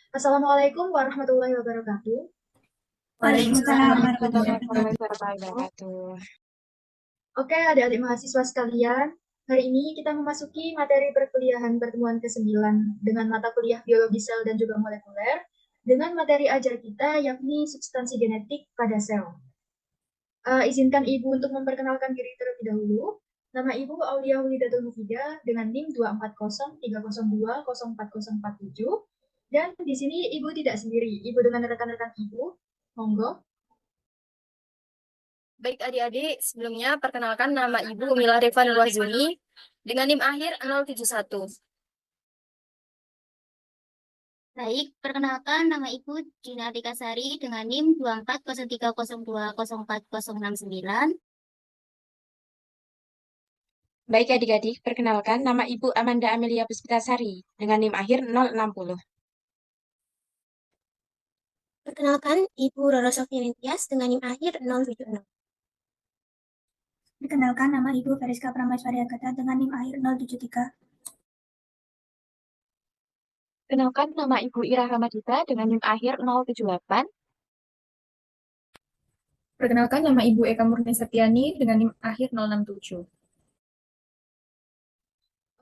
Assalamualaikum warahmatullahi wabarakatuh. Waalaikumsalam Waalaikumsalam warahmatullahi warahmatullahi wabarakatuh. wabarakatuh. Oke, adik-adik mahasiswa sekalian, hari ini kita memasuki materi perkuliahan pertemuan ke-9 dengan mata kuliah biologi sel dan juga molekuler dengan materi ajar kita yakni substansi genetik pada sel. Izinkan Ibu untuk memperkenalkan diri terlebih dahulu. Nama Ibu Aulia Wulidatul Mufidah dengan NIM 24030204047. Dan di sini Ibu tidak sendiri, Ibu dengan rekan-rekan Ibu. Monggo. Baik adik-adik, sebelumnya perkenalkan nama Ibu Mila Reva Nurwazuni dengan NIM akhir 071. Baik, perkenalkan nama Ibu Gina Sari dengan NIM 24030204049. Baik adik-adik, perkenalkan nama Ibu Amanda Amelia Puspitasari dengan NIM akhir 060. Perkenalkan, Ibu Roro Sofia Tias dengan NIM akhir 076. Perkenalkan, nama Ibu Feriska Prameswari Agatha dengan NIM akhir 073. Perkenalkan nama Ibu Ira Ramadita dengan NIM akhir 078. Perkenalkan nama Ibu Eka Murni Setiani dengan NIM akhir 067.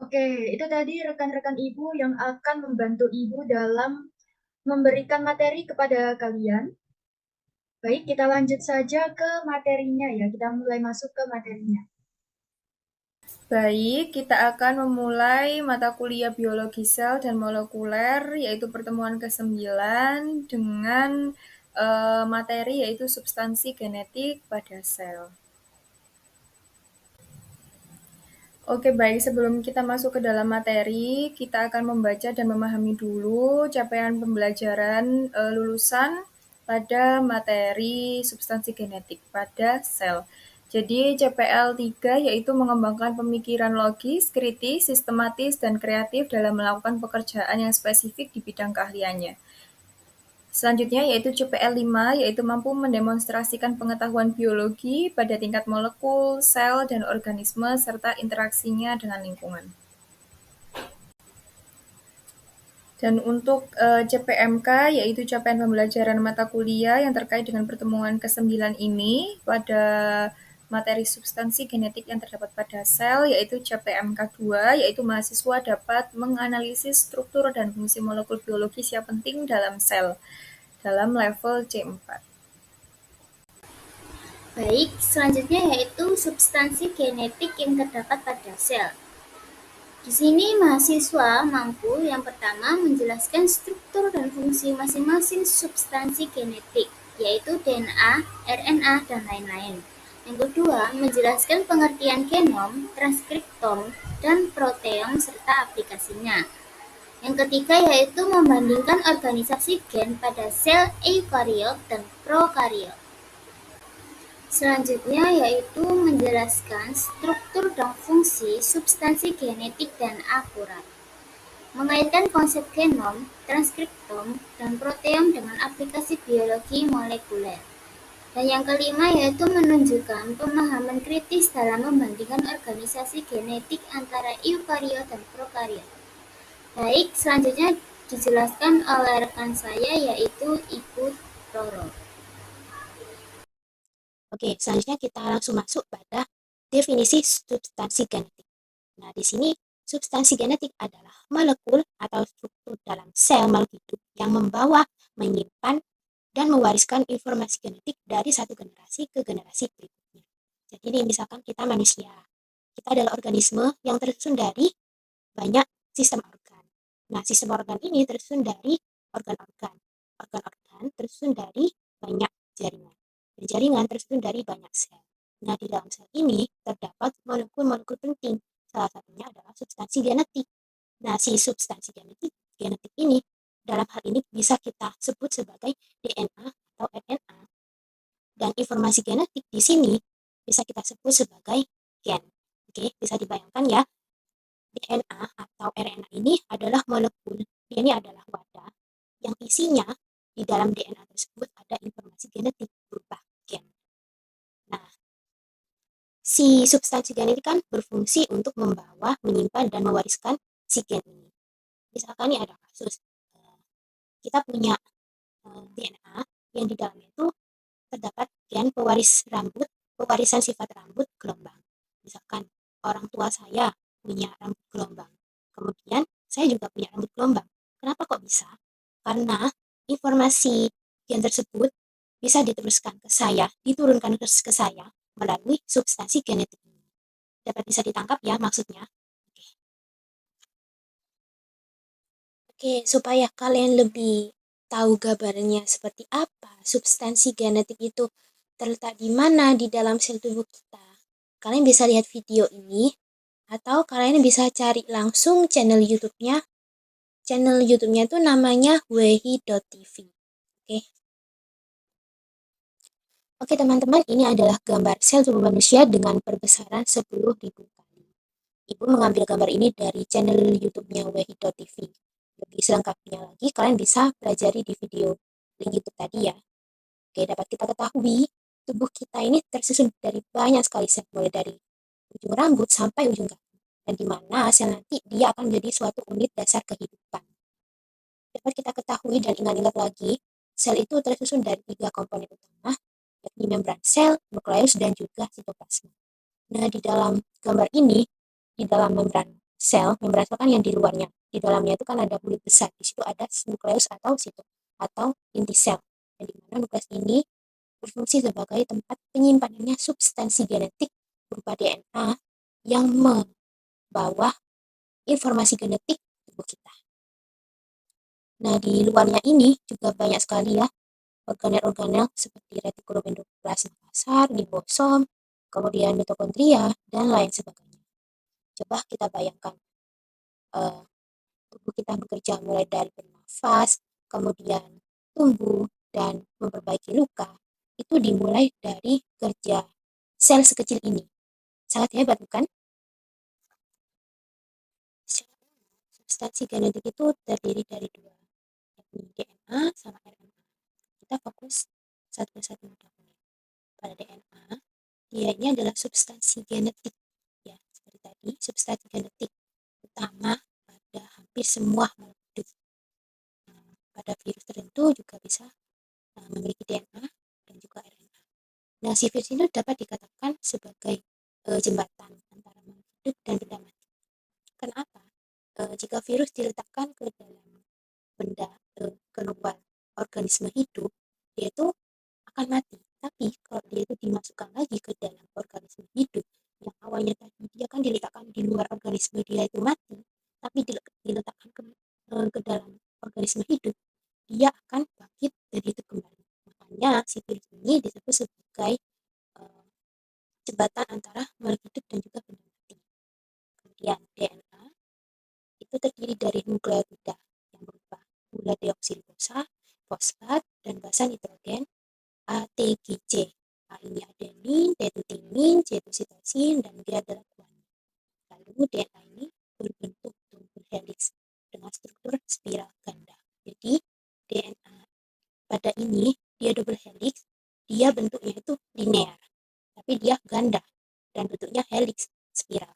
Oke, itu tadi rekan-rekan Ibu yang akan membantu Ibu dalam memberikan materi kepada kalian. Baik, kita lanjut saja ke materinya ya. Kita mulai masuk ke materinya. Baik, kita akan memulai mata kuliah biologi sel dan molekuler, yaitu pertemuan ke-9 dengan materi yaitu substansi genetik pada sel. Oke, baik. Sebelum kita masuk ke dalam materi, kita akan membaca dan memahami dulu capaian pembelajaran lulusan pada materi substansi genetik pada sel. Jadi CPL 3 yaitu mengembangkan pemikiran logis, kritis, sistematis, dan kreatif dalam melakukan pekerjaan yang spesifik di bidang keahliannya. Selanjutnya yaitu CPL 5, yaitu mampu mendemonstrasikan pengetahuan biologi pada tingkat molekul, sel, dan organisme, serta interaksinya dengan lingkungan. Dan untuk CPMK, yaitu capaian pembelajaran mata kuliah yang terkait dengan pertemuan ke-9 ini pada materi substansi genetik yang terdapat pada sel, yaitu CPMK 2, yaitu mahasiswa dapat menganalisis struktur dan fungsi molekul biologis yang penting dalam sel dalam level C4. Baik, selanjutnya yaitu substansi genetik yang terdapat pada sel. Di sini mahasiswa mampu yang pertama menjelaskan struktur dan fungsi masing-masing substansi genetik, yaitu DNA, RNA, dan lain-lain. Yang kedua, menjelaskan pengertian genom, transkriptom, dan proteom serta aplikasinya. Yang ketiga yaitu membandingkan organisasi gen pada sel eukariot dan prokariot. Selanjutnya yaitu menjelaskan struktur dan fungsi substansi genetik dan akurat. Mengaitkan konsep genom, transkriptom, dan proteom dengan aplikasi biologi molekuler. Dan yang kelima yaitu menunjukkan pemahaman kritis dalam membandingkan organisasi genetik antara eukariot dan prokariot. Baik, selanjutnya dijelaskan oleh rekan saya yaitu Ibu Roro. Oke, selanjutnya kita langsung masuk pada definisi substansi genetik. Nah, di sini substansi genetik adalah molekul atau struktur dalam sel makhluk hidup yang membawa, menyimpan, dan mewariskan informasi genetik dari satu generasi ke generasi berikutnya. Jadi ini misalkan kita manusia. Kita adalah organisme yang tersusun dari banyak sistem organ. Nah, sistem organ ini tersusun dari organ-organ. Organ-organ tersusun dari banyak jaringan. Dan jaringan tersusun dari banyak sel. Nah, di dalam sel ini terdapat molekul-molekul penting. Salah satunya adalah substansi genetik. Nah, si substansi genetik ini dalam hal ini bisa kita sebut sebagai DNA atau RNA. Dan informasi genetik di sini bisa kita sebut sebagai gen. Oke, bisa dibayangkan ya, DNA atau RNA ini adalah molekul. Ini adalah wadah yang isinya di dalam DNA tersebut ada informasi genetik berupa gen. Nah, si substansi genetik kan berfungsi untuk membawa, menyimpan, dan mewariskan si gen ini. Misalkan ini ada kasus, kita punya DNA yang di dalamnya itu terdapat gen pewaris rambut, pewarisan sifat rambut gelombang. Misalkan orang tua saya punya rambut gelombang, kemudian saya juga punya rambut gelombang. Kenapa kok bisa? Karena informasi gen tersebut bisa diteruskan ke saya, diturunkan ke saya melalui substansi genetik ini. Dapat bisa ditangkap ya maksudnya? Oke, supaya kalian lebih tahu gambarnya seperti apa, substansi genetik itu terletak di mana di dalam sel tubuh kita. Kalian bisa lihat video ini, atau kalian bisa cari langsung channel YouTube-nya. Channel YouTube-nya itu namanya wehi.tv. Oke. Oke teman-teman, ini adalah gambar sel tubuh manusia dengan perbesaran 10.000 kali. Ibu mengambil gambar ini dari channel YouTube-nya wehi.tv. Lebih selengkapnya lagi, kalian bisa pelajari di video link YouTube tadi ya. Oke, dapat kita ketahui, tubuh kita ini tersusun dari banyak sekali sel, mulai dari ujung rambut sampai ujung kaki. Dan di mana sel nanti dia akan menjadi suatu unit dasar kehidupan. Dapat kita ketahui dan ingat-ingat lagi, sel itu tersusun dari 3 komponen utama, yakni membran sel, nukleus, dan juga sitoplasma. Nah, di dalam gambar ini, di dalam membran sel kan yang di luarnya, di dalamnya itu kan ada bulir besar, di situ ada nukleus atau inti sel. Dan di mana nukleus ini berfungsi sebagai tempat penyimpanannya substansi genetik berupa DNA yang membawa informasi genetik tubuh kita. Nah, di luarnya ini juga banyak sekali ya organel-organel seperti retikulum endoplasma kasar, ribosom, kemudian mitokondria, dan lain sebagainya. Coba kita bayangkan tubuh kita bekerja mulai dari bernafas, kemudian tumbuh, dan memperbaiki luka. Itu dimulai dari kerja sel sekecil ini. Sangat hebat, bukan? Substansi genetik itu terdiri dari 2, yakni DNA sama RNA. Kita fokus satu persatu dahulu. Pada DNA, dia ini adalah substansi genetik, ya seperti tadi, substansi genetik utama pada hampir semua makhluk hidup. Pada virus tertentu juga bisa memiliki DNA dan juga RNA. Nah, si virus ini dapat dikatakan sebagai jembatan antara makhluk hidup dan benda mati. Kenapa? Jika virus diletakkan ke dalam benda ke luar organisme hidup, dia itu akan mati. Tapi kalau dia itu dimasukkan lagi ke dalam organisme hidup, yang awalnya tadi dia kan diletakkan di luar organisme dia itu mati, tapi diletakkan ke dalam organisme hidup, dia akan bangkit dan hidup kembali. Makanya si virus ini disebut sebagai jembatan antara makhluk hidup dan juga benda mati. Kemudian DNA itu terdiri dari nukleotida yang berupa gula deoksiribosa, fosfat, dan basa nitrogen ATGC. A ini adenin, T itu timin, C itu sitosin, dan G adalah guanin. Lalu DNA ini berbentuk double helix dengan struktur spiral ganda. Jadi DNA pada ini dia double helix, dia bentuknya itu linear, tapi dia ganda dan bentuknya helix spiral.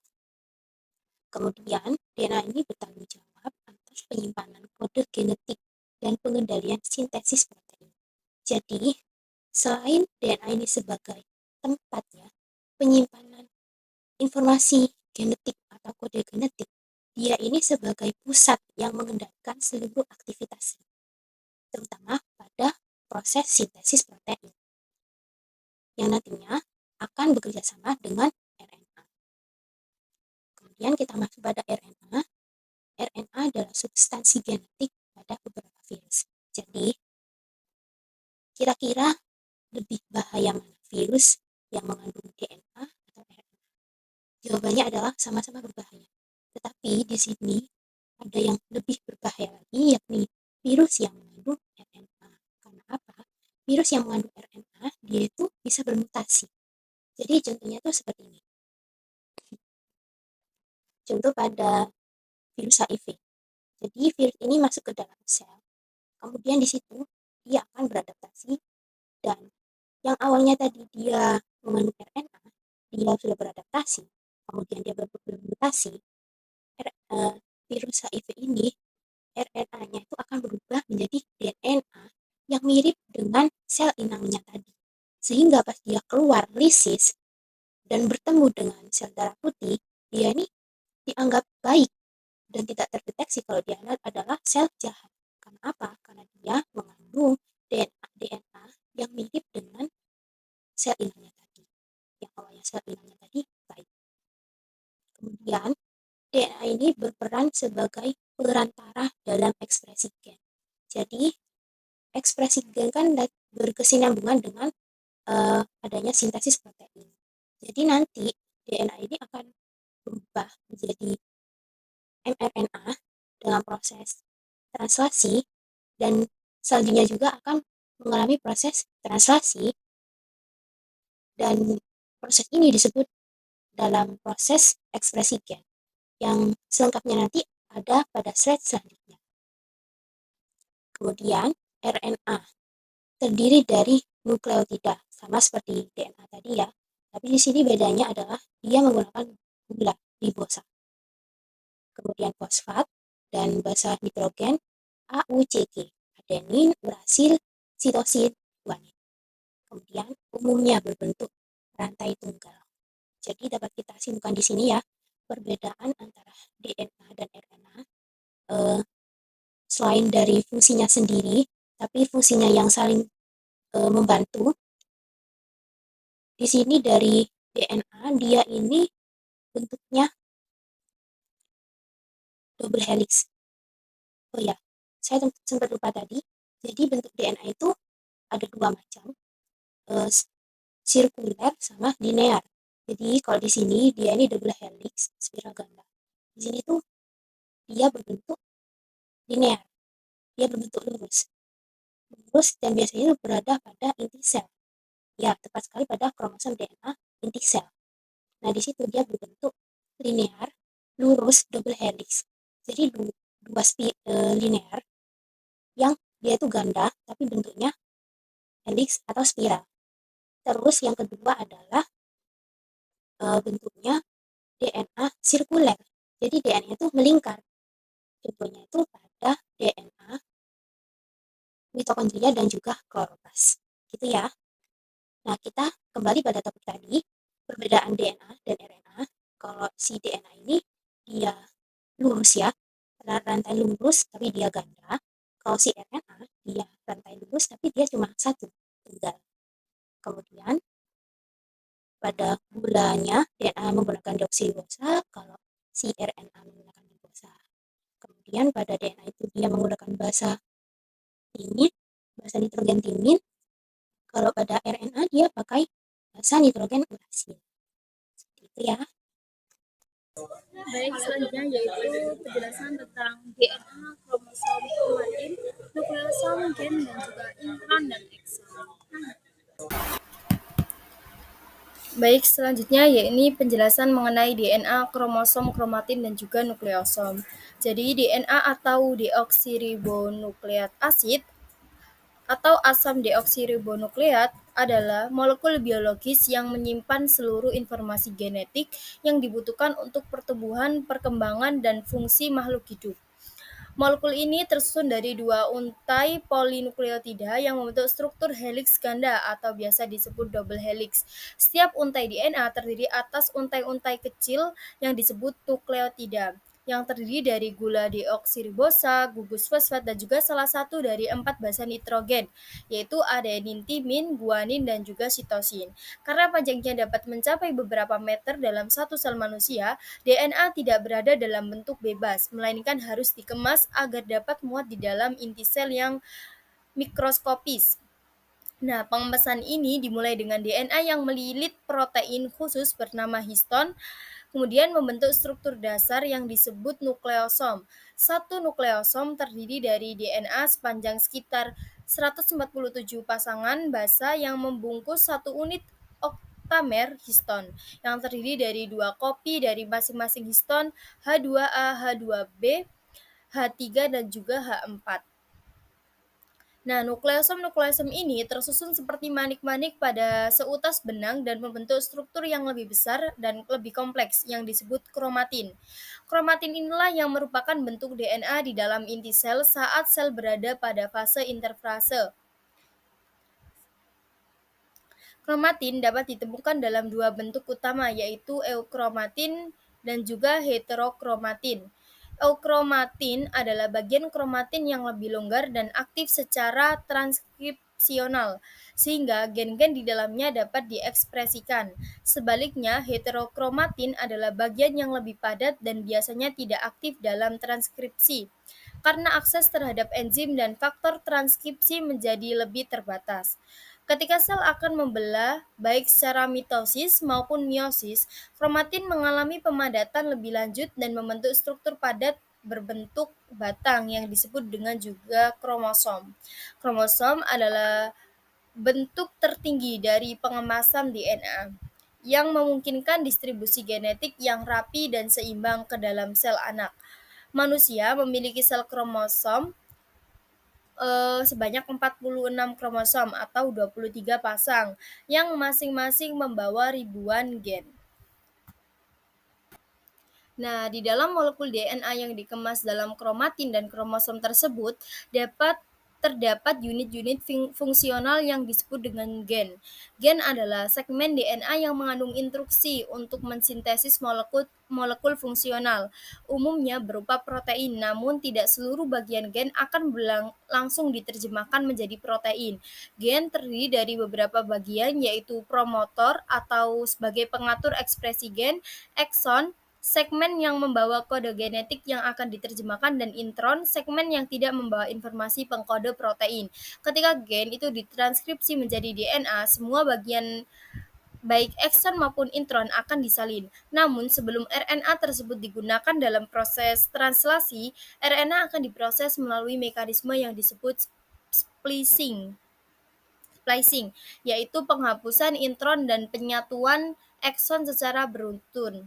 Kemudian DNA ini bertanggung jawab atas penyimpanan kode genetik dan pengendalian sintesis protein. Jadi selain DNA ini sebagai tempatnya penyimpanan informasi genetik atau kode genetik, dia ini sebagai pusat yang mengendalikan seluruh aktivitas, terutama pada proses sintesis protein, yang nantinya akan bekerja sama dengan RNA. Kemudian kita masuk pada RNA. RNA adalah substansi genetik pada beberapa virus. Jadi, kira-kira lebih bahaya mana, virus yang mengandung DNA atau RNA? Jawabannya adalah sama-sama berbahaya. Tetapi di sini ada yang lebih berbahaya lagi, yakni virus yang mengandung RNA. Karena apa? Virus yang mengandung RNA, dia itu bisa bermutasi. Jadi contohnya tuh seperti ini. Contoh pada virus HIV. Jadi virus ini masuk ke dalam sel. Kemudian di situ dia akan beradaptasi, dan yang awalnya tadi dia mengandung RNA, dia sudah beradaptasi, kemudian dia bermutasi. Virus HIV ini, RNA-nya itu akan berubah menjadi DNA yang mirip dengan sel inangnya tadi. Sehingga pas dia keluar lisis dan bertemu dengan sel darah putih, dia ini dianggap baik dan tidak terdeteksi kalau dia adalah sel jahat. Karena apa? Karena dia mengandung DNA yang mirip dengan sel inangnya tadi. Yang awalnya sel inangnya tadi baik. Kemudian DNA ini berperan sebagai perantara dalam ekspresi gen. Jadi ekspresi gen kan berkesinambungan dengan adanya sintesis protein. Jadi nanti DNA ini akan berubah menjadi mRNA dalam proses translasi dan selanjutnya juga akan mengalami proses translasi dan proses ini disebut dalam proses ekspresi gen yang selengkapnya nanti ada pada slide selanjutnya. Kemudian RNA terdiri dari nukleotida sama seperti DNA tadi ya, tapi di sini bedanya adalah dia menggunakan gula ribosa. Kemudian fosfat dan basa nitrogen AUCG, adenin, urasil, sitosin, guanin. Kemudian umumnya berbentuk rantai tunggal. Jadi dapat kita simpulkan di sini ya, perbedaan antara DNA dan RNA selain dari fungsinya sendiri, tapi fungsinya yang saling membantu. Di sini dari DNA dia ini bentuknya double helix. Oh ya, saya sempat lupa tadi. Jadi bentuk DNA itu ada dua macam, sirkuler sama linear. Jadi kalau di sini dia ini double helix, spiral ganda. Di sini tuh dia berbentuk linear, dia berbentuk lurus dan biasanya berada pada inti sel. Ya, tepat sekali pada kromosom DNA inti sel. Nah, di situ dia berbentuk linear, lurus, double helix. Jadi dua linear yang dia itu ganda, tapi bentuknya helix atau spiral. Terus yang kedua adalah bentuknya DNA sirkuler. Jadi DNA itu melingkar. Contohnya itu pada DNA mitokondria dan juga kloroplas. Gitu ya. Nah, kita kembali pada topik tadi, perbedaan DNA dan RNA. Kalau si DNA ini dia lurus ya, rantai lurus tapi dia ganda. Kalau si RNA dia rantai lurus tapi dia cuma satu, tunggal. Kemudian pada gulanya DNA menggunakan deoksiribosa, kalau si RNA menggunakan ribosa. Kemudian pada DNA itu dia menggunakan basa nitrogen timin. Kalau pada RNA dia pakai basa nitrogen urasil. Seperti itu ya. Baik, selanjutnya yaitu penjelasan tentang DNA, kromosom, kromatin, nukleosom, gen, dan juga intron dan ekson. Baik, selanjutnya yakni penjelasan mengenai DNA, kromosom, kromatin, dan juga nukleosom. Jadi DNA atau deoksiribonukleat asid atau asam deoksiribonukleat adalah molekul biologis yang menyimpan seluruh informasi genetik yang dibutuhkan untuk pertumbuhan, perkembangan, dan fungsi makhluk hidup. Molekul ini tersusun dari dua untai polinukleotida yang membentuk struktur heliks ganda atau biasa disebut double helix. Setiap untai DNA terdiri atas untai-untai kecil yang disebut nukleotida, yang terdiri dari gula deoksiribosa, gugus fosfat, dan juga salah satu dari 4 basa nitrogen, yaitu adenin, timin, guanin, dan juga sitosin. Karena panjangnya dapat mencapai beberapa meter dalam satu sel manusia, DNA tidak berada dalam bentuk bebas, melainkan harus dikemas agar dapat muat di dalam inti sel yang mikroskopis. Nah, pengemesan ini dimulai dengan DNA yang melilit protein khusus bernama histon, kemudian membentuk struktur dasar yang disebut nukleosom. Satu nukleosom terdiri dari DNA sepanjang sekitar 147 pasangan basa yang membungkus satu unit oktamer histon, yang terdiri dari dua kopi dari masing-masing histon H2A, H2B, H3, dan juga H4. Nah, nukleosom ini tersusun seperti manik-manik pada seutas benang dan membentuk struktur yang lebih besar dan lebih kompleks yang disebut kromatin. Kromatin inilah yang merupakan bentuk DNA di dalam inti sel saat sel berada pada fase interfase. Kromatin dapat ditemukan dalam dua bentuk utama, yaitu eukromatin dan juga heterokromatin. Eukromatin adalah bagian kromatin yang lebih longgar dan aktif secara transkripsional, sehingga gen-gen di dalamnya dapat diekspresikan. Sebaliknya, heterokromatin adalah bagian yang lebih padat dan biasanya tidak aktif dalam transkripsi, karena akses terhadap enzim dan faktor transkripsi menjadi lebih terbatas. Ketika sel akan membelah, baik secara mitosis maupun meiosis, kromatin mengalami pemadatan lebih lanjut dan membentuk struktur padat berbentuk batang yang disebut dengan juga kromosom. Kromosom adalah bentuk tertinggi dari pengemasan DNA yang memungkinkan distribusi genetik yang rapi dan seimbang ke dalam sel anak. Manusia memiliki sel kromosom sebanyak 46 kromosom atau 23 pasang yang masing-masing membawa ribuan gen. Nah, di dalam molekul DNA yang dikemas dalam kromatin dan kromosom tersebut terdapat unit-unit fungsional yang disebut dengan gen. Gen adalah segmen DNA yang mengandung instruksi untuk mensintesis molekul fungsional, umumnya berupa protein, namun tidak seluruh bagian gen akan langsung diterjemahkan menjadi protein. Gen terdiri dari beberapa bagian, yaitu promotor atau sebagai pengatur ekspresi gen, ekson, segmen yang membawa kode genetik yang akan diterjemahkan, dan intron, segmen yang tidak membawa informasi pengkode protein. Ketika gen itu ditranskripsi menjadi DNA, semua bagian baik ekson maupun intron akan disalin. Namun sebelum RNA tersebut digunakan dalam proses translasi, RNA akan diproses melalui mekanisme yang disebut splicing, yaitu penghapusan intron dan penyatuan ekson secara beruntun.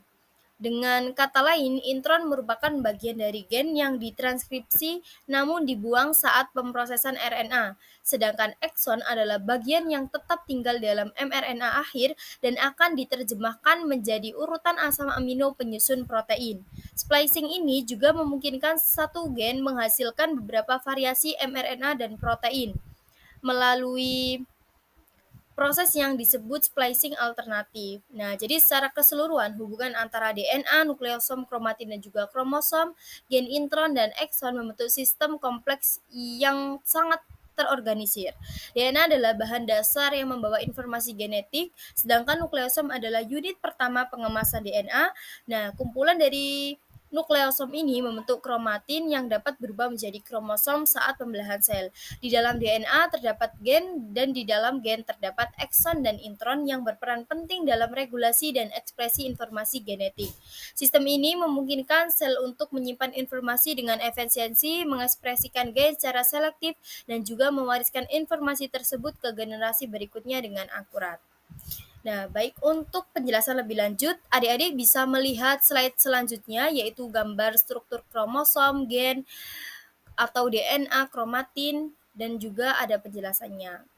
Dengan kata lain, intron merupakan bagian dari gen yang ditranskripsi namun dibuang saat pemrosesan RNA, sedangkan ekson adalah bagian yang tetap tinggal dalam mRNA akhir dan akan diterjemahkan menjadi urutan asam amino penyusun protein. Splicing ini juga memungkinkan satu gen menghasilkan beberapa variasi mRNA dan protein melalui proses yang disebut splicing alternatif. Nah, jadi secara keseluruhan hubungan antara DNA, nukleosom, kromatin, dan juga kromosom, gen intron, dan ekson membentuk sistem kompleks yang sangat terorganisir. DNA adalah bahan dasar yang membawa informasi genetik, sedangkan nukleosom adalah unit pertama pengemasan DNA. Nah, kumpulan dari nukleosom ini membentuk kromatin yang dapat berubah menjadi kromosom saat pembelahan sel. Di dalam DNA terdapat gen, dan di dalam gen terdapat ekson dan intron yang berperan penting dalam regulasi dan ekspresi informasi genetik. Sistem ini memungkinkan sel untuk menyimpan informasi dengan efisiensi, mengekspresikan gen secara selektif, dan juga mewariskan informasi tersebut ke generasi berikutnya dengan akurat. Nah, baik, untuk penjelasan lebih lanjut, adik-adik bisa melihat slide selanjutnya, yaitu gambar struktur kromosom, gen, atau DNA, kromatin, dan juga ada penjelasannya.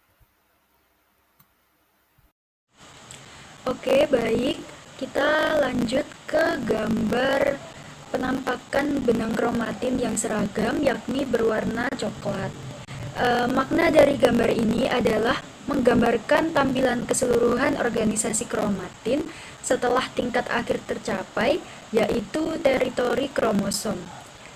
Oke, baik. Kita lanjut ke gambar penampakan benang kromatin yang seragam, yakni berwarna coklat. Makna dari gambar ini adalah menggambarkan tampilan keseluruhan organisasi kromatin setelah tingkat akhir tercapai, yaitu teritori kromosom.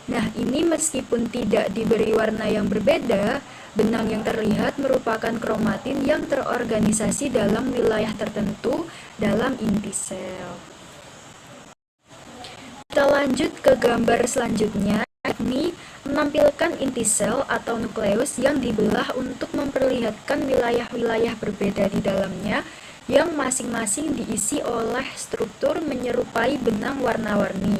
Nah, ini meskipun tidak diberi warna yang berbeda, benang yang terlihat merupakan kromatin yang terorganisasi dalam wilayah tertentu dalam inti sel. Kita lanjut ke gambar selanjutnya, yakni menampilkan inti sel atau nukleus yang dibelah untuk memperlihatkan wilayah-wilayah berbeda di dalamnya yang masing-masing diisi oleh struktur menyerupai benang warna-warni.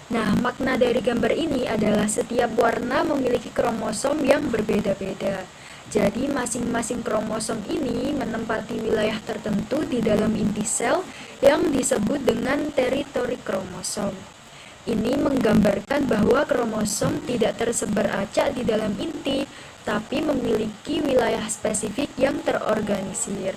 Nah, makna dari gambar ini adalah setiap warna memiliki kromosom yang berbeda-beda. Jadi, masing-masing kromosom ini menempati wilayah tertentu di dalam inti sel yang disebut dengan teritori kromosom. Ini menggambarkan bahwa kromosom tidak tersebar acak di dalam inti, tapi memiliki wilayah spesifik yang terorganisir.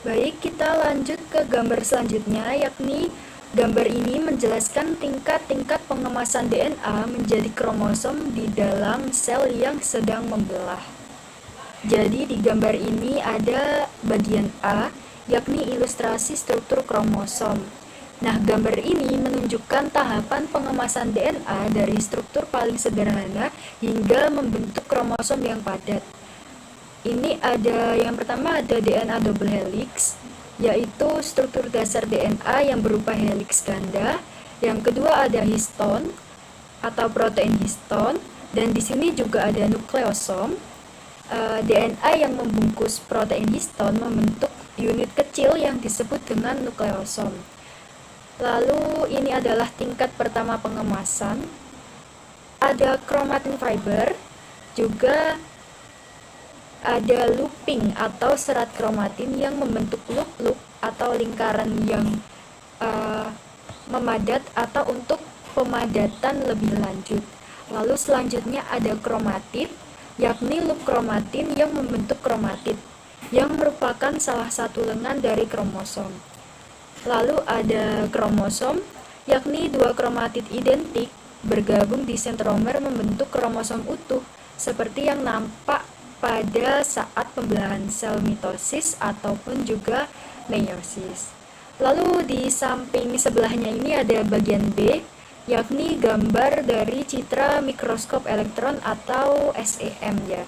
Baik, kita lanjut ke gambar selanjutnya, yakni gambar ini menjelaskan tingkat-tingkat pengemasan DNA menjadi kromosom di dalam sel yang sedang membelah. Jadi di gambar ini ada bagian A, yakni ilustrasi struktur kromosom. Nah, gambar ini menunjukkan tahapan pengemasan DNA dari struktur paling sederhana hingga membentuk kromosom yang padat. Ini ada yang pertama ada DNA double helix, yaitu struktur dasar DNA yang berupa helix ganda. Yang kedua ada histon atau protein histon, dan di sini juga ada nukleosom. DNA yang membungkus protein histon membentuk unit kecil yang disebut dengan nukleosom. Lalu ini adalah tingkat pertama pengemasan. Ada chromatin fiber, juga ada looping atau serat kromatin yang membentuk loop-loop atau lingkaran yang memadat atau untuk pemadatan lebih lanjut. Lalu selanjutnya ada kromatid, yakni loop kromatin yang membentuk kromatid, yang merupakan salah satu lengan dari kromosom. Lalu ada kromosom, yakni dua kromatid identik bergabung di sentromer membentuk kromosom utuh, seperti yang nampak pada saat pembelahan sel mitosis ataupun juga meiosis. Lalu di samping sebelahnya ini ada bagian B, yakni gambar dari citra mikroskop elektron atau SEM ya.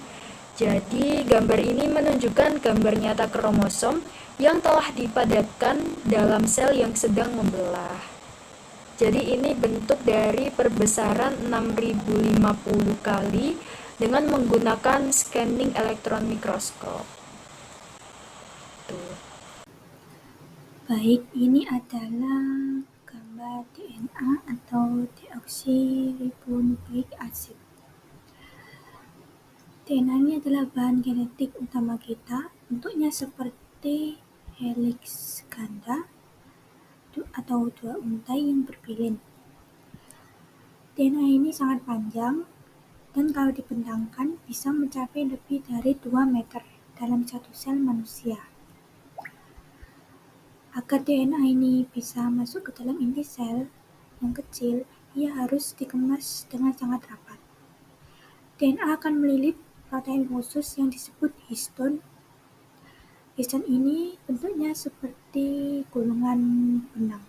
Jadi gambar ini menunjukkan gambar nyata kromosom yang telah dipadatkan dalam sel yang sedang membelah. Jadi ini bentuk dari perbesaran 6050 kali dengan menggunakan scanning elektron mikroskop. Tuh. Baik, ini adalah gambar DNA atau deoksiribonukleik asid. DNA ini adalah bahan genetik utama kita, bentuknya seperti helix ganda atau dua untai yang berbilin. DNA ini sangat panjang dan kalau dibentangkan bisa mencapai lebih dari 2 meter dalam satu sel manusia. Agar DNA ini bisa masuk ke dalam inti sel yang kecil, ia harus dikemas dengan sangat rapat. DNA akan melilit protein khusus yang disebut histon. Histon ini bentuknya seperti gulungan benang.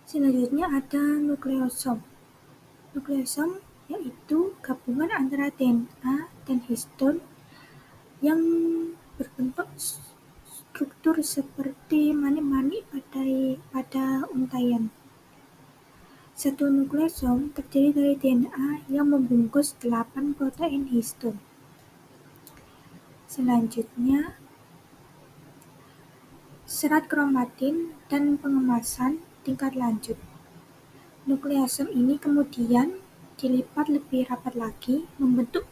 Selanjutnya ada nukleosom. Nukleosom yaitu gabungan antara DNA dan histon yang berbentuk struktur seperti manik-manik pada untaian. Satu nukleosom terdiri dari DNA yang membungkus 8 protein histon. Selanjutnya, serat kromatin dan pengemasan tingkat lanjut. Nukleosom ini kemudian dilipat lebih rapat lagi, membentuk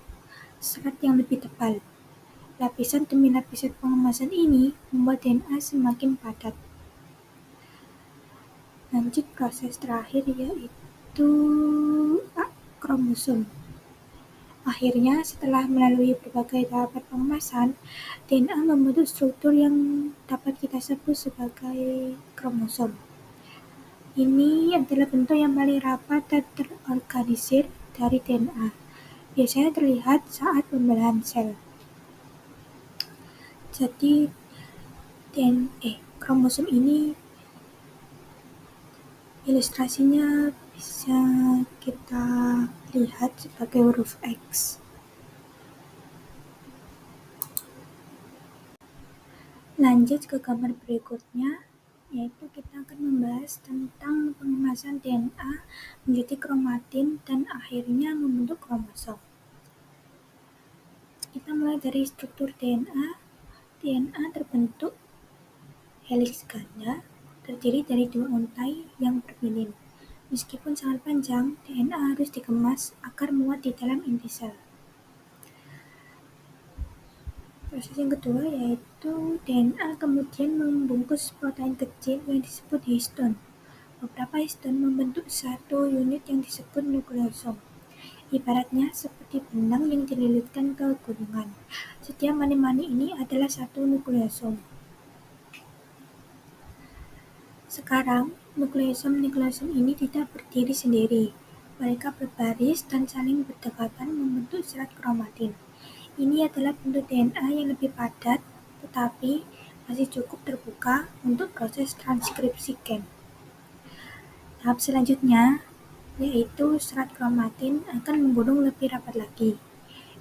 serat yang lebih tebal. Lapisan demi lapisan pengemasan ini membuat DNA semakin padat. Lanjut proses terakhir yaitu kromosom. Akhirnya, setelah melalui berbagai tahapan pengemasan, DNA membentuk struktur yang dapat kita sebut sebagai kromosom. Ini adalah bentuk yang paling rapat dan terorganisir dari DNA. Biasanya terlihat saat pembelahan sel. Jadi, kromosom ini ilustrasinya bisa kita lihat sebagai huruf X. Lanjut ke gambar berikutnya, yaitu kita akan membahas tentang pengemasan DNA menjadi kromatin dan akhirnya membentuk kromosom. Kita mulai dari struktur DNA. DNA terbentuk helix ganda, terdiri dari 2 untai yang berbilin. Meskipun sangat panjang, DNA harus dikemas agar muat di dalam inti sel. Proses yang kedua yaitu DNA kemudian membungkus protein kecil yang disebut histon. Beberapa histon membentuk satu unit yang disebut nukleosom. Ibaratnya seperti benang yang dililitkan ke gunungan. Setiap mani-mani ini adalah satu nukleosom. Sekarang, nukleosom ini tidak berdiri sendiri. Mereka berbaris dan saling berdekatan membentuk serat kromatin. Ini adalah bentuk DNA yang lebih padat, tetapi masih cukup terbuka untuk proses transkripsi gen. Tahap selanjutnya, yaitu serat kromatin akan menggulung lebih rapat lagi.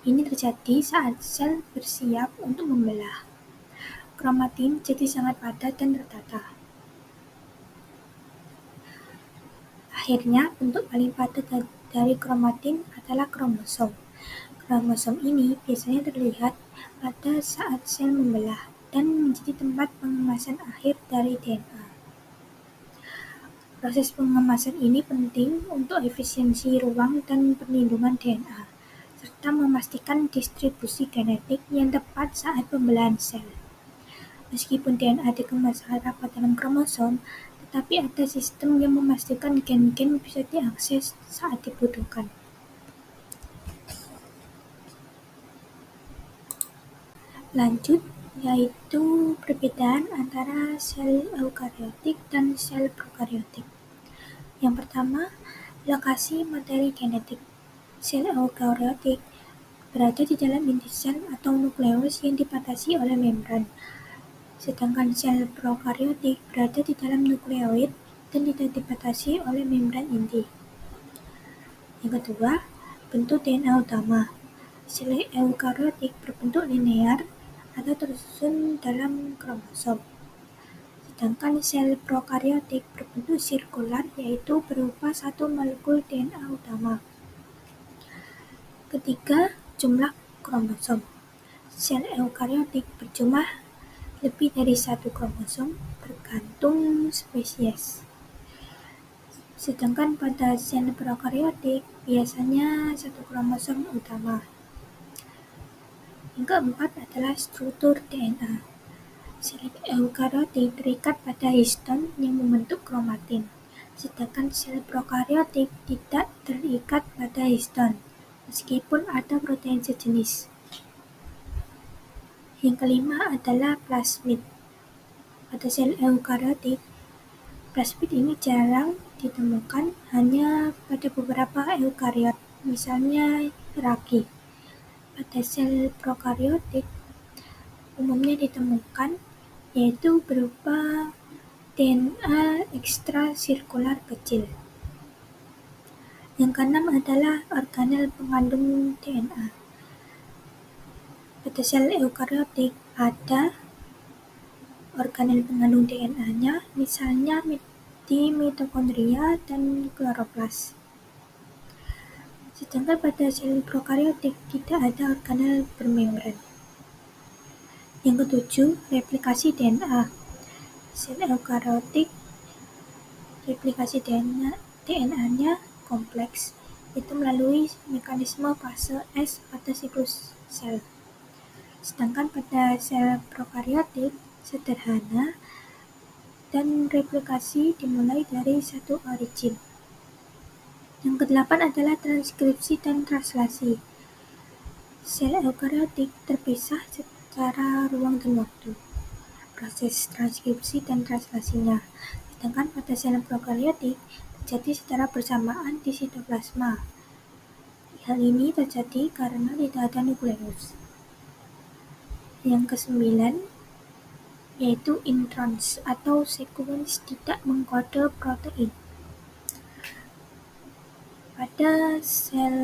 Ini terjadi saat sel bersiap untuk membelah. Kromatin jadi sangat padat dan tertata. Akhirnya, bentuk paling padat dari kromatin adalah kromosom. Kromosom ini biasanya terlihat pada saat sel membelah dan menjadi tempat pengemasan akhir dari DNA. Proses pengemasan ini penting untuk efisiensi ruang dan perlindungan DNA, serta memastikan distribusi genetik yang tepat saat pembelahan sel. Meskipun DNA dikemas sangat rapat dalam kromosom, tetapi ada sistem yang memastikan gen-gen bisa diakses saat dibutuhkan. Lanjut, yaitu perbedaan antara sel eukariotik dan sel prokariotik. Yang pertama, lokasi materi genetik. Sel eukariotik berada di dalam inti sel atau nukleus yang dibatasi oleh membran, sedangkan sel prokariotik berada di dalam nukleoid dan tidak dibatasi oleh membran inti. Yang kedua, bentuk DNA utama. Sel eukariotik berbentuk linear atau tersusun dalam kromosom, sedangkan sel prokariotik berbentuk sirkular, yaitu berupa satu molekul DNA utama. Ketiga, jumlah kromosom. Sel eukariotik berjumlah lebih dari satu kromosom tergantung spesies. Sedangkan pada sel prokariotik biasanya satu kromosom utama. Yang keempat adalah struktur DNA. Sel eukariotik terikat pada histon yang membentuk kromatin, sedangkan sel prokariotik tidak terikat pada histon, meskipun ada protein sejenis. Yang kelima adalah plasmid. Pada sel eukariotik, plasmid ini jarang ditemukan, hanya pada beberapa eukariot, misalnya ragi. Pada sel prokariotik umumnya ditemukan, yaitu berupa DNA ekstrasirkular kecil. Yang keenam adalah organel pengandung DNA. Pada sel eukariotik ada organel pengandung DNA-nya, misalnya di mitokondria dan kloroplas. Sedangkan pada sel prokariotik tidak ada organel bermembran. Yang ketujuh, replikasi DNA. Sel eukariotik replikasi DNA-nya kompleks, itu melalui mekanisme fase S pada siklus sel. Sedangkan pada sel prokariotik sederhana dan replikasi dimulai dari satu origin. Yang kedelapan adalah transkripsi dan translasi. Sel eukariotik terpisah secara ruang dan waktu, proses transkripsi dan translasinya. Sedangkan pada sel prokariotik terjadi secara bersamaan di sitoplasma. Hal ini terjadi karena tidak ada nukleus. Yang kesembilan, yaitu introns atau sekuens tidak mengkode protein. Pada sel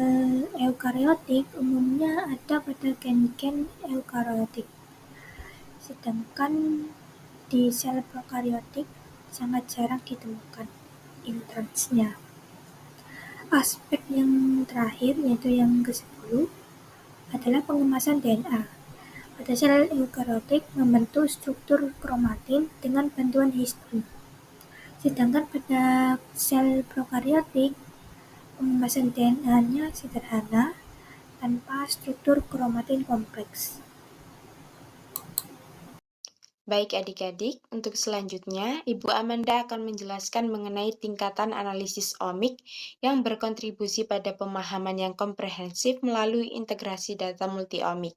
eukariotik umumnya ada pada gen-gen eukariotik, sedangkan di sel prokariotik sangat jarang ditemukan intronsnya. Aspek yang terakhir, yaitu yang ke-10, adalah pengemasan DNA. Pada sel eukariotik membentuk struktur kromatin dengan bantuan histon. Sedangkan pada sel prokariotik pengemasan DNA-nya sederhana tanpa struktur kromatin kompleks. Baik adik-adik, untuk selanjutnya Ibu Amanda akan menjelaskan mengenai tingkatan analisis omik yang berkontribusi pada pemahaman yang komprehensif melalui integrasi data multi-omik.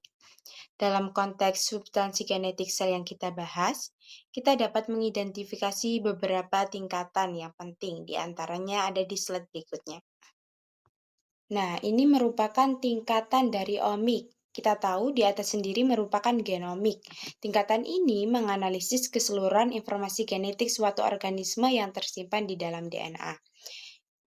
Dalam konteks substansi genetik sel yang kita bahas, kita dapat mengidentifikasi beberapa tingkatan yang penting, di antaranya ada di slide berikutnya. Nah, ini merupakan tingkatan dari omik. Kita tahu di atas sendiri merupakan genomik. Tingkatan ini menganalisis keseluruhan informasi genetik suatu organisme yang tersimpan di dalam DNA.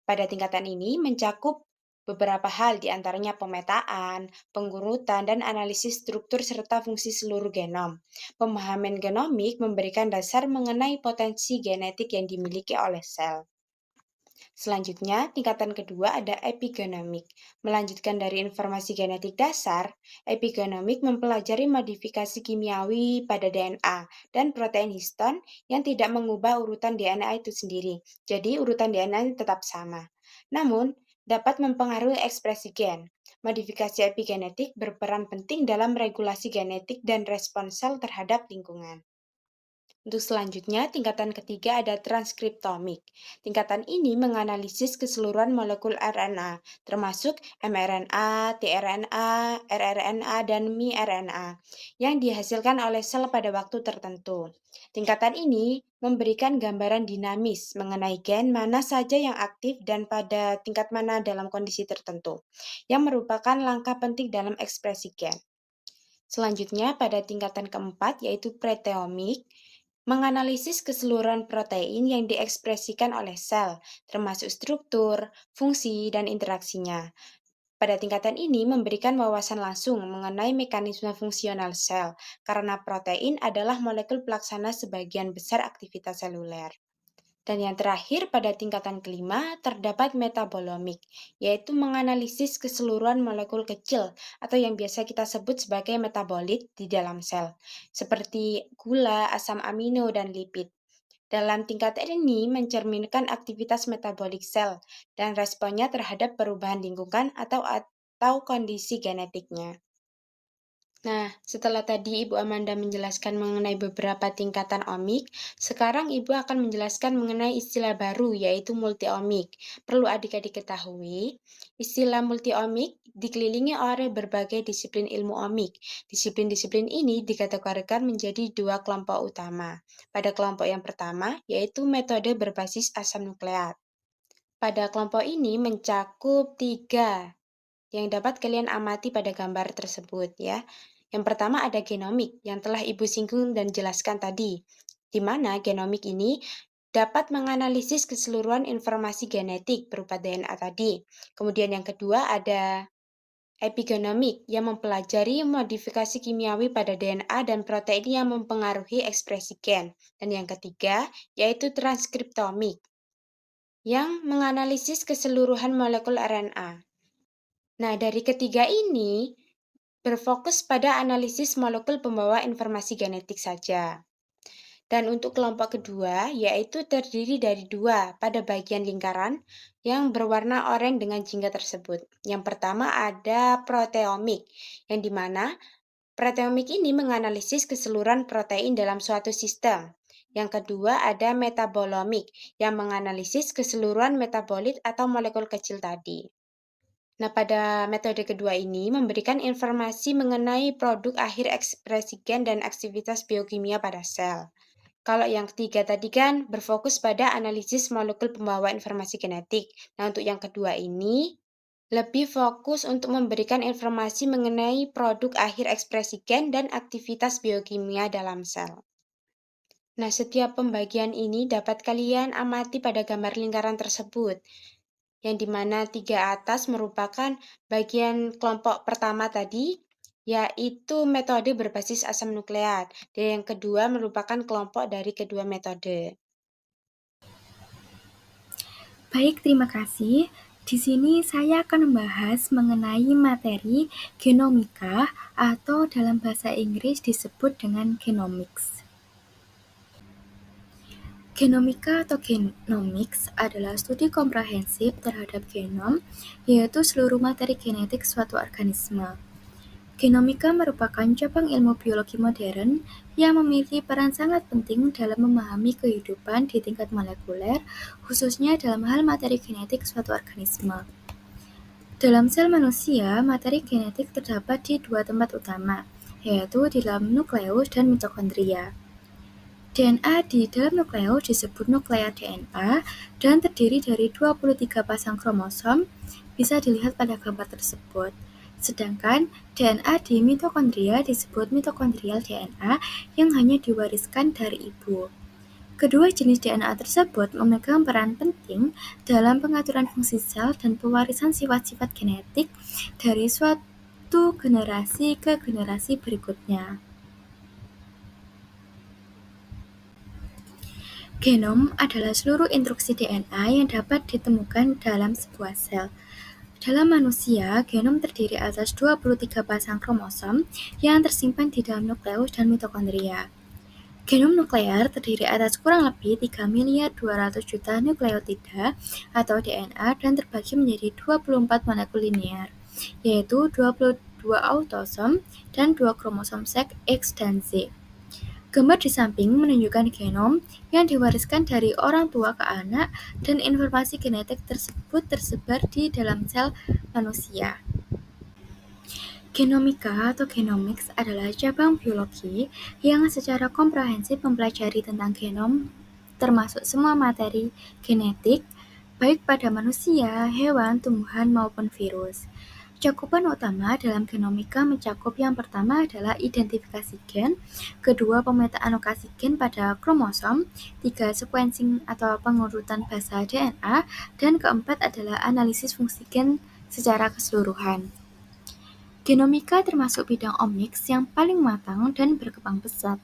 Pada tingkatan ini mencakup beberapa hal, di antaranya pemetaan, pengurutan, dan analisis struktur serta fungsi seluruh genom. Pemahaman genomik memberikan dasar mengenai potensi genetik yang dimiliki oleh sel. Selanjutnya, tingkatan kedua ada epigenomik. Melanjutkan dari informasi genetik dasar, epigenomik mempelajari modifikasi kimiawi pada DNA dan protein histon yang tidak mengubah urutan DNA itu sendiri. Jadi, urutan DNA tetap sama. Namun, dapat mempengaruhi ekspresi gen. Modifikasi epigenetik berperan penting dalam regulasi genetik dan respons sel terhadap lingkungan. Untuk selanjutnya, tingkatan ketiga ada transkriptomik. Tingkatan ini menganalisis keseluruhan molekul RNA, termasuk mRNA, tRNA, rRNA, dan miRNA, yang dihasilkan oleh sel pada waktu tertentu. Tingkatan ini memberikan gambaran dinamis mengenai gen mana saja yang aktif dan pada tingkat mana dalam kondisi tertentu, yang merupakan langkah penting dalam ekspresi gen. Selanjutnya, pada tingkatan keempat, yaitu proteomik, menganalisis keseluruhan protein yang diekspresikan oleh sel, termasuk struktur, fungsi, dan interaksinya. Pada tingkatan ini memberikan wawasan langsung mengenai mekanisme fungsional sel, karena protein adalah molekul pelaksana sebagian besar aktivitas seluler. Dan yang terakhir pada tingkatan kelima terdapat metabolomik, yaitu menganalisis keseluruhan molekul kecil atau yang biasa kita sebut sebagai metabolit di dalam sel, seperti gula, asam amino, dan lipid. Dalam tingkatan ini mencerminkan aktivitas metabolik sel dan responnya terhadap perubahan lingkungan atau kondisi genetiknya. Nah, setelah tadi Ibu Amanda menjelaskan mengenai beberapa tingkatan omik, sekarang Ibu akan menjelaskan mengenai istilah baru, yaitu multiomik. Perlu adik-adik ketahui, istilah multiomik dikelilingi oleh berbagai disiplin ilmu omik. Disiplin-disiplin ini dikategorikan menjadi dua kelompok utama. Pada kelompok yang pertama, yaitu metode berbasis asam nukleat. Pada kelompok ini mencakup 3 yang dapat kalian amati pada gambar tersebut ya. Yang pertama ada genomik yang telah Ibu singgung dan jelaskan tadi, di mana genomik ini dapat menganalisis keseluruhan informasi genetik berupa DNA tadi. Kemudian yang kedua ada epigenomik yang mempelajari modifikasi kimiawi pada DNA dan protein yang mempengaruhi ekspresi gen. Dan yang ketiga yaitu transkriptomik yang menganalisis keseluruhan molekul RNA. Nah, dari ketiga ini berfokus pada analisis molekul pembawa informasi genetik saja. Dan untuk kelompok kedua, yaitu terdiri dari 2 pada bagian lingkaran yang berwarna oranye dengan jingga tersebut. Yang pertama ada proteomik, yang dimana proteomik ini menganalisis keseluruhan protein dalam suatu sistem. Yang kedua ada metabolomik, yang menganalisis keseluruhan metabolit atau molekul kecil tadi. Nah, pada metode kedua ini memberikan informasi mengenai produk akhir ekspresi gen dan aktivitas biokimia pada sel. Kalau yang ketiga tadi kan berfokus pada analisis molekul pembawa informasi genetik. Nah, untuk yang kedua ini lebih fokus untuk memberikan informasi mengenai produk akhir ekspresi gen dan aktivitas biokimia dalam sel. Nah, setiap pembagian ini dapat kalian amati pada gambar lingkaran tersebut, yang dimana 3 atas merupakan bagian kelompok pertama tadi, yaitu metode berbasis asam nukleat, dan yang kedua merupakan kelompok dari kedua metode. Baik, terima kasih. Di sini saya akan membahas mengenai materi genomika atau dalam bahasa Inggris disebut dengan genomics. Genomika atau genomics adalah studi komprehensif terhadap genom, yaitu seluruh materi genetik suatu organisme. Genomika merupakan cabang ilmu biologi modern yang memiliki peran sangat penting dalam memahami kehidupan di tingkat molekuler, khususnya dalam hal materi genetik suatu organisme. Dalam sel manusia, materi genetik terdapat di dua tempat utama, yaitu di dalam nukleus dan mitokondria. DNA di dalam nukleus disebut nukleat DNA dan terdiri dari 23 pasang kromosom, bisa dilihat pada gambar tersebut. Sedangkan DNA di mitokondria disebut mitokondrial DNA yang hanya diwariskan dari ibu. Kedua jenis DNA tersebut memegang peran penting dalam pengaturan fungsi sel dan pewarisan sifat-sifat genetik dari suatu generasi ke generasi berikutnya. Genom adalah seluruh instruksi DNA yang dapat ditemukan dalam sebuah sel. Dalam manusia, genom terdiri atas 23 pasang kromosom yang tersimpan di dalam nukleus dan mitokondria. Genom nuklear terdiri atas kurang lebih 3.200.000.000 nukleotida atau DNA dan terbagi menjadi 24 molekul linear, yaitu 22 autosom dan 2 kromosom seks X dan Z. Gambar di samping menunjukkan genom yang diwariskan dari orang tua ke anak dan informasi genetik tersebut tersebar di dalam sel manusia. Genomika atau genomics adalah cabang biologi yang secara komprehensif mempelajari tentang genom termasuk semua materi genetik baik pada manusia, hewan, tumbuhan maupun virus. Cakupan utama dalam genomika mencakup yang pertama adalah identifikasi gen, kedua pemetaan lokasi gen pada kromosom, tiga sequencing atau pengurutan basa DNA, dan keempat adalah analisis fungsi gen secara keseluruhan. Genomika termasuk bidang omics yang paling matang dan berkembang pesat.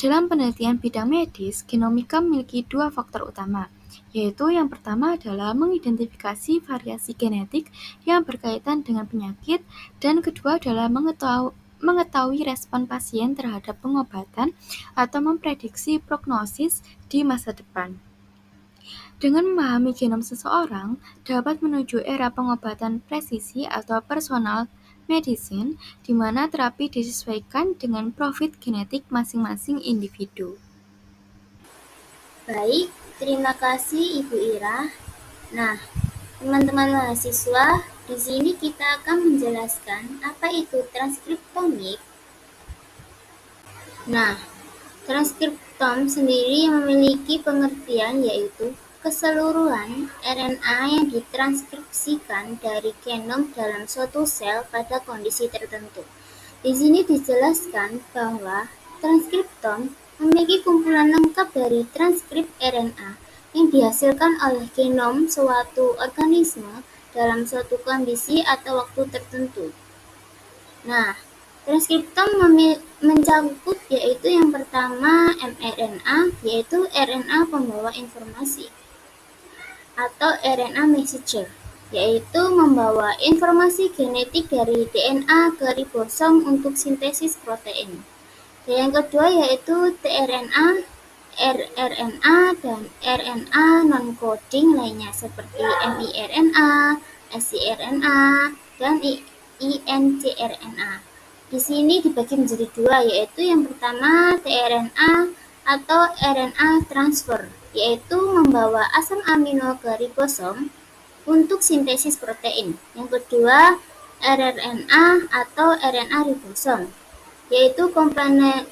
Dalam penelitian bidang medis, genomika memiliki dua faktor utama, yaitu yang pertama adalah mengidentifikasi variasi genetik yang berkaitan dengan penyakit, dan kedua adalah mengetahui respon pasien terhadap pengobatan atau memprediksi prognosis di masa depan. Dengan memahami genom seseorang, dapat menuju era pengobatan presisi atau personal medicine, di mana terapi disesuaikan dengan profil genetik masing-masing individu. Baik, terima kasih Ibu Ira. Nah, teman-teman mahasiswa, di sini kita akan menjelaskan apa itu transkriptomik. Nah, transkriptom sendiri memiliki pengertian yaitu keseluruhan RNA yang ditranskripsikan dari genom dalam suatu sel pada kondisi tertentu. Di sini dijelaskan bahwa transkriptom memiliki kumpulan lengkap dari transkrip RNA yang dihasilkan oleh genom suatu organisme dalam suatu kondisi atau waktu tertentu. Nah, transkriptom mencakup yaitu yang pertama mRNA, yaitu RNA pembawa informasi, atau RNA messenger, yaitu membawa informasi genetik dari DNA ke ribosom untuk sintesis protein. Dan yang kedua yaitu tRNA, rRNA, dan RNA non-coding lainnya seperti miRNA, scRNA, dan incRNA. Di sini dibagi menjadi dua, yaitu yang pertama tRNA atau RNA transfer, yaitu membawa asam amino ke ribosom untuk sintesis protein. Yang kedua rRNA atau RNA ribosom, yaitu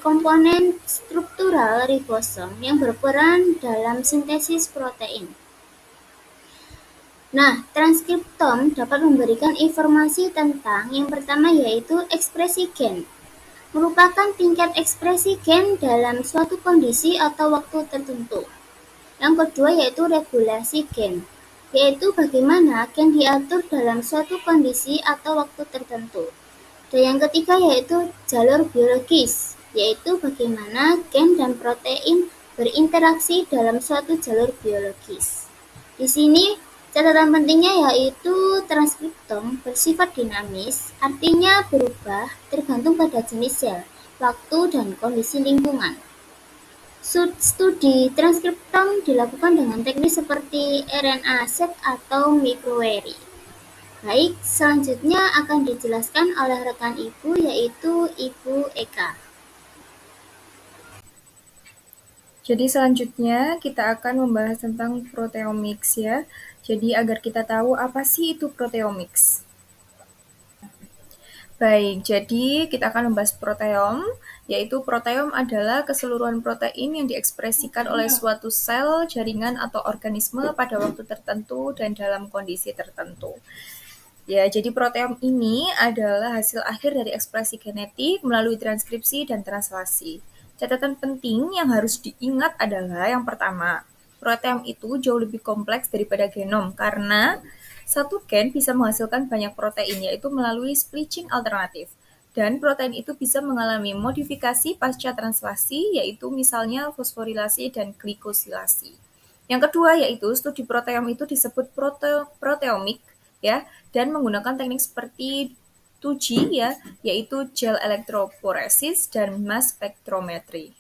komponen struktural ribosom yang berperan dalam sintesis protein. Nah, transkriptom dapat memberikan informasi tentang yang pertama yaitu ekspresi gen. Merupakan tingkat ekspresi gen dalam suatu kondisi atau waktu tertentu. Yang kedua yaitu regulasi gen, yaitu bagaimana gen diatur dalam suatu kondisi atau waktu tertentu. Dan yang ketiga yaitu jalur biologis, yaitu bagaimana gen dan protein berinteraksi dalam suatu jalur biologis. Di sini catatan pentingnya yaitu transkriptom bersifat dinamis, artinya berubah tergantung pada jenis sel, waktu, dan kondisi lingkungan. Studi transkriptom dilakukan dengan teknik seperti RNA-seq atau microarray. Baik, selanjutnya akan dijelaskan oleh rekan Ibu, yaitu Ibu Eka. Jadi selanjutnya kita akan membahas tentang proteomics ya. Jadi agar kita tahu apa sih itu proteomics. Baik, jadi kita akan membahas proteom, yaitu proteom adalah keseluruhan protein yang diekspresikan oleh suatu sel, jaringan, atau organisme pada waktu tertentu dan dalam kondisi tertentu. Ya, jadi proteom ini adalah hasil akhir dari ekspresi genetik melalui transkripsi dan translasi. Catatan penting yang harus diingat adalah yang pertama, proteom itu jauh lebih kompleks daripada genom karena satu gen bisa menghasilkan banyak protein, yaitu melalui splicing alternatif. Dan protein itu bisa mengalami modifikasi pasca translasi, yaitu misalnya fosforilasi dan glikosilasi. Yang kedua yaitu studi proteom itu disebut proteomik ya, dan menggunakan teknik seperti 2G ya, yaitu gel electrophoresis dan mass spectrometry.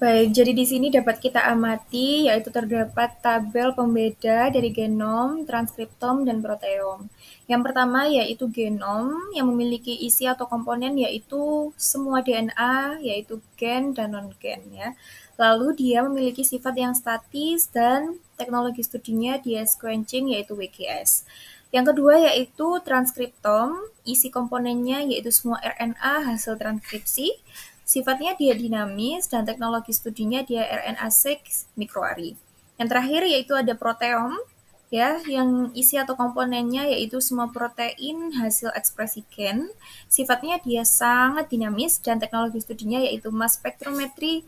Baik, jadi di sini dapat kita amati yaitu terdapat tabel pembeda dari genom, transkriptom, dan proteom. Yang pertama yaitu genom yang memiliki isi atau komponen yaitu semua DNA, yaitu gen dan non-gen ya. Lalu dia memiliki sifat yang statis dan teknologi studinya dia sequencing yaitu WGS. Yang kedua yaitu transkriptom, isi komponennya yaitu semua RNA hasil transkripsi. Sifatnya dia dinamis dan teknologi studinya dia RNA-seq microarray. Yang terakhir yaitu ada proteom, ya, yang isi atau komponennya yaitu semua protein hasil ekspresi gen. Sifatnya dia sangat dinamis dan teknologi studinya yaitu mass spectrometry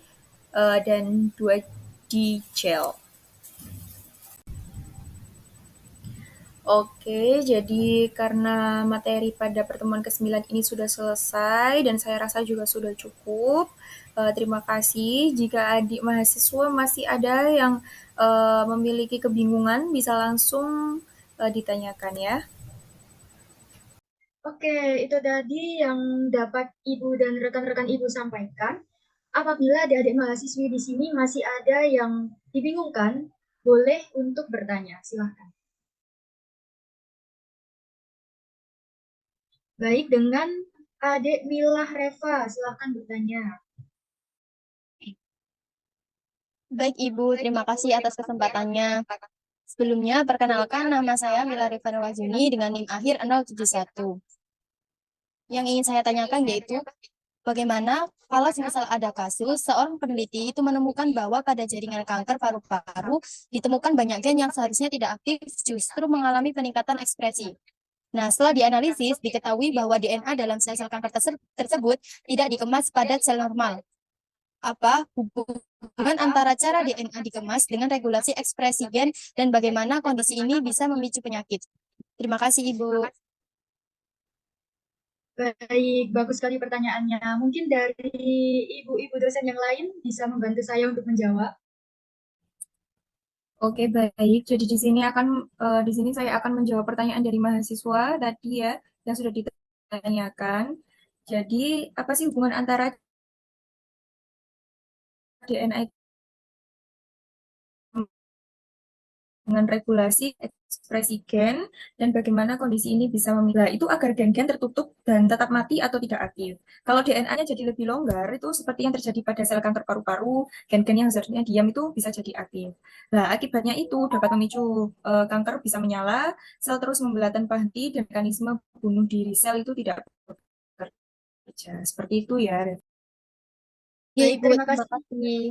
dan 2D gel. Oke, jadi karena materi pada pertemuan ke-9 ini sudah selesai dan saya rasa juga sudah cukup. Terima kasih. Jika adik mahasiswa masih ada yang memiliki kebingungan, bisa langsung ditanyakan ya. Oke, itu tadi yang dapat Ibu dan rekan-rekan Ibu sampaikan. Apabila adik-adik mahasiswi di sini masih ada yang dibingungkan, boleh untuk bertanya. Silahkan. Baik, dengan adik Milah Reva, silahkan bertanya. Baik Ibu, terima kasih atas kesempatannya. Sebelumnya, perkenalkan nama saya Mila Reva Wazuni dengan NIM akhir 071. Yang ingin saya tanyakan yaitu, bagaimana kalau misal ada kasus seorang peneliti itu menemukan bahwa pada jaringan kanker paru-paru ditemukan banyak gen yang seharusnya tidak aktif justru mengalami peningkatan ekspresi. Nah, setelah dianalisis, diketahui bahwa DNA dalam sel-sel kanker tersebut tidak dikemas pada sel normal. Apa hubungan antara cara DNA dikemas dengan regulasi ekspresi gen dan bagaimana kondisi ini bisa memicu penyakit? Terima kasih, Ibu. Baik, bagus sekali pertanyaannya. Mungkin dari ibu-ibu dosen yang lain bisa membantu saya untuk menjawab. Oke, baik. Jadi di sini saya akan menjawab pertanyaan dari mahasiswa tadi ya yang sudah ditanyakan. Jadi, apa sih hubungan antara DNA dengan regulasi ekspresi gen dan bagaimana kondisi ini bisa memilah itu agar gen-gen tertutup dan tetap mati atau tidak aktif. Kalau DNA-nya jadi lebih longgar, itu seperti yang terjadi pada sel kanker paru-paru, gen-gen yang seharusnya diam itu bisa jadi aktif. Nah, akibatnya itu dapat memicu kanker bisa menyala, sel terus membelah tanpa henti, dan mekanisme bunuh diri sel itu tidak bekerja. Seperti itu ya. Ya, Baik, Ibu, terima terima kasih. kasih.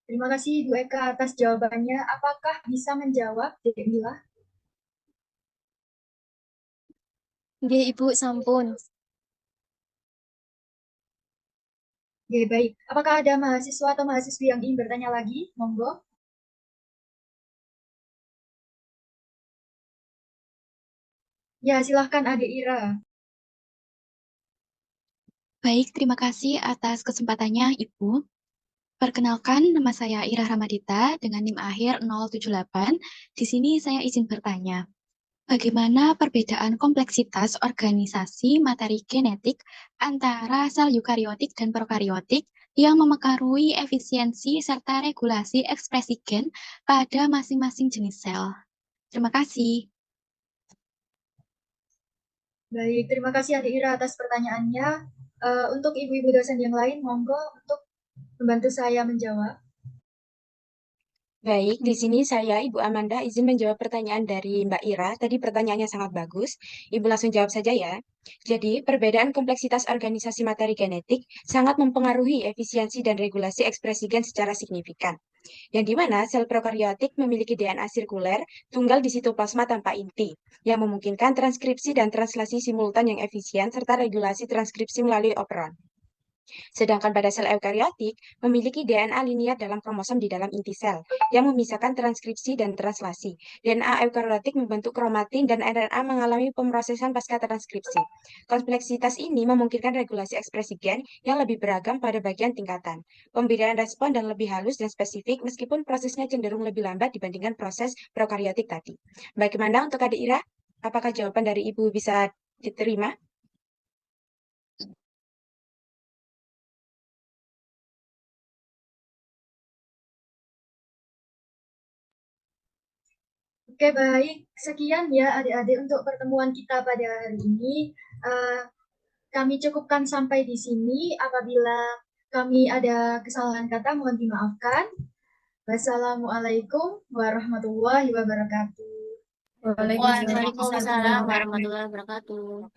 Terima kasih Ibu Eka atas jawabannya. Apakah bisa menjawab, Dek Mila? Ya, Ibu, sampun. Ya, baik. Apakah ada mahasiswa atau mahasiswi yang ingin bertanya lagi? Monggo. Ya, silahkan Adik Ira. Baik, terima kasih atas kesempatannya, Ibu. Perkenalkan, nama saya Ira Ramadita dengan NIM akhir 078. Di sini saya izin bertanya, bagaimana perbedaan kompleksitas organisasi materi genetik antara sel eukariotik dan prokariotik yang memengaruhi efisiensi serta regulasi ekspresi gen pada masing-masing jenis sel. Terima kasih. Baik, terima kasih Adik Ira atas pertanyaannya. Untuk ibu-ibu dosen yang lain, monggo untuk membantu saya menjawab. Baik, di sini saya, Ibu Amanda, izin menjawab pertanyaan dari Mbak Ira. Tadi pertanyaannya sangat bagus. Ibu langsung jawab saja ya. Jadi, perbedaan kompleksitas organisasi materi genetik sangat mempengaruhi efisiensi dan regulasi ekspresi gen secara signifikan. Yang di mana sel prokariotik memiliki DNA sirkuler tunggal di sitoplasma tanpa inti, yang memungkinkan transkripsi dan translasi simultan yang efisien serta regulasi transkripsi melalui operon. Sedangkan pada sel eukariotik memiliki DNA linier dalam kromosom di dalam inti sel yang memisahkan transkripsi dan translasi. DNA eukariotik membentuk kromatin dan RNA mengalami pemrosesan pasca transkripsi. Kompleksitas ini memungkinkan regulasi ekspresi gen yang lebih beragam pada bagian tingkatan. Pemberian respon dan lebih halus dan spesifik meskipun prosesnya cenderung lebih lambat dibandingkan proses prokariotik tadi. Bagaimana untuk Adik Ira? Apakah jawaban dari Ibu bisa diterima? Oke, baik. Sekian ya adik-adik untuk pertemuan kita pada hari ini. Kami cukupkan sampai di sini. Apabila kami ada kesalahan kata, mohon dimaafkan. Wassalamualaikum warahmatullahi wabarakatuh. Waalaikumsalam warahmatullahi wabarakatuh.